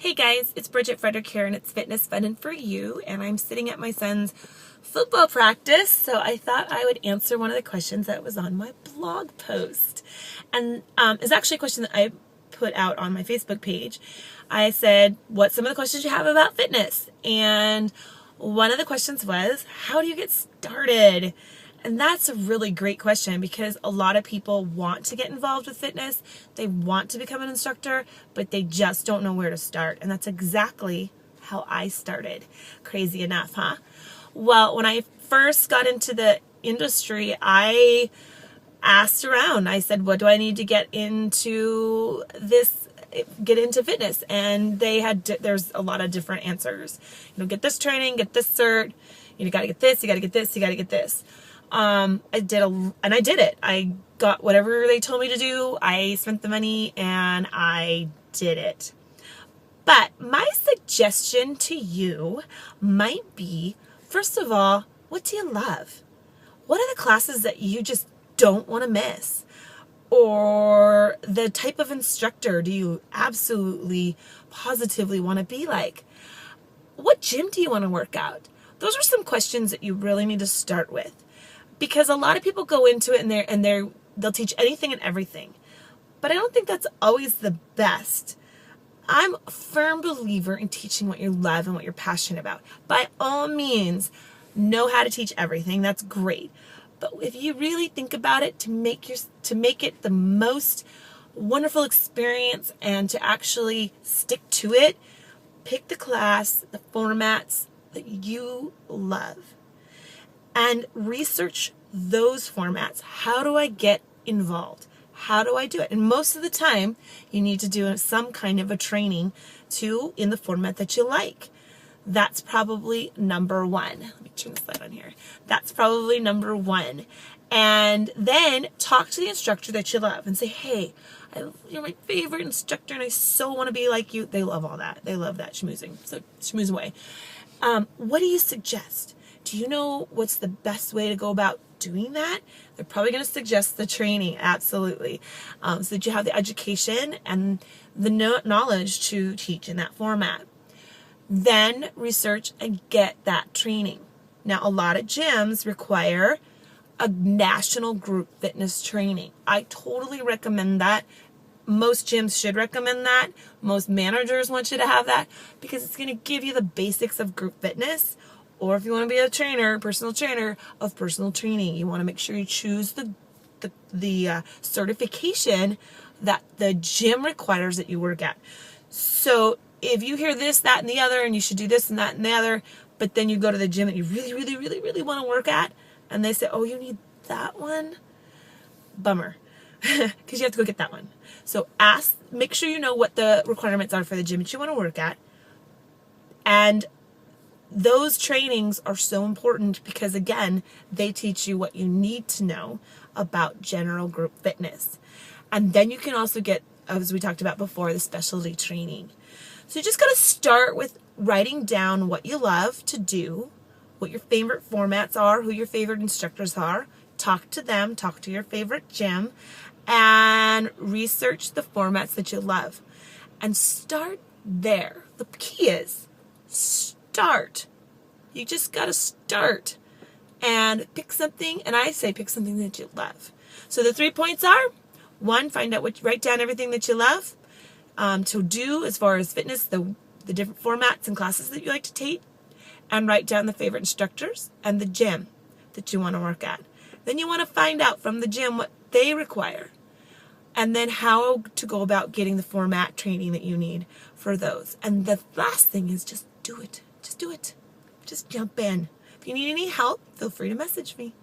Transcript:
Hey guys, it's Bridget Frederick here, and it's Fitness Fun and For You, and I'm sitting at my son's football practice, so I thought I would answer one of the questions that was on my blog post. And it's actually a question that I put out on my Facebook page. I said, what's some of the questions you have about fitness? And one of the questions was, how do you get started? And that's a really great question because a lot of people want to get involved with fitness. They want to become an instructor, but they just don't know where to start. And that's exactly how I started. Crazy enough, huh? Well, when I first got into the industry, I asked around. I said, what do I need to get into fitness? And there's a lot of different answers. Get this training, get this cert, you got to get this, you got to get this, you got to get this. I did it. I got whatever they told me to do. I spent the money and I did it. But my suggestion to you might be, first of all, what do you love? What are the classes that you just don't want to miss? Or the type of instructor do you absolutely, positively want to be like? What gym do you want to work out? Those are some questions that you really need to start with. Because a lot of people go into it and they'll teach anything and everything. But I don't think that's always the best. I'm a firm believer in teaching what you love and what you're passionate about. By all means, know how to teach everything. That's great. But if you really think about it, to make it the most wonderful experience and to actually stick to it, pick the class, the formats that you love. And research those formats. How do I get involved? How do I do it? And most of the time, you need to do some kind of a training in the format that you like. That's probably number one. Let me turn this light on here. That's probably number one. And then talk to the instructor that you love and say, hey, you're my favorite instructor and I so want to be like you. They love all that. They love that schmoozing. So schmooze away. What do you suggest? Do you know what's the best way to go about doing that? They're probably going to suggest the training, absolutely, so that you have the education and the knowledge to teach in that format. Then research and get that training. Now, a lot of gyms require a national group fitness training. I totally recommend that. Most gyms should recommend that. Most managers want you to have that because it's going to give you the basics of group fitness. Or if you want to be a personal trainer of personal training, you want to make sure you choose the certification that the gym requires that you work at. So if you hear this, that, and the other, and you should do this and that and the other, but then you go to the gym that you really, really, really, really want to work at, and they say, oh, you need that one? Bummer. Because you have to go get that one. So make sure you know what the requirements are for the gym that you want to work at. And those trainings are so important because, again, they teach you what you need to know about general group fitness. And then you can also get, as we talked about before, the specialty training. So you just got to start with writing down what you love to do, what your favorite formats are, who your favorite instructors are. Talk to them, talk to your favorite gym, and research the formats that you love. And start there. The key is start. You just got to start and pick something. And I say pick something that you love. So the 3 points are, one, write down everything that you love to do as far as fitness, the different formats and classes that you like to take, and write down the favorite instructors and the gym that you want to work at. Then you want to find out from the gym what they require. And then how to go about getting the format training that you need for those. And the last thing is just do it. Just do it. Just jump in. If you need any help, feel free to message me.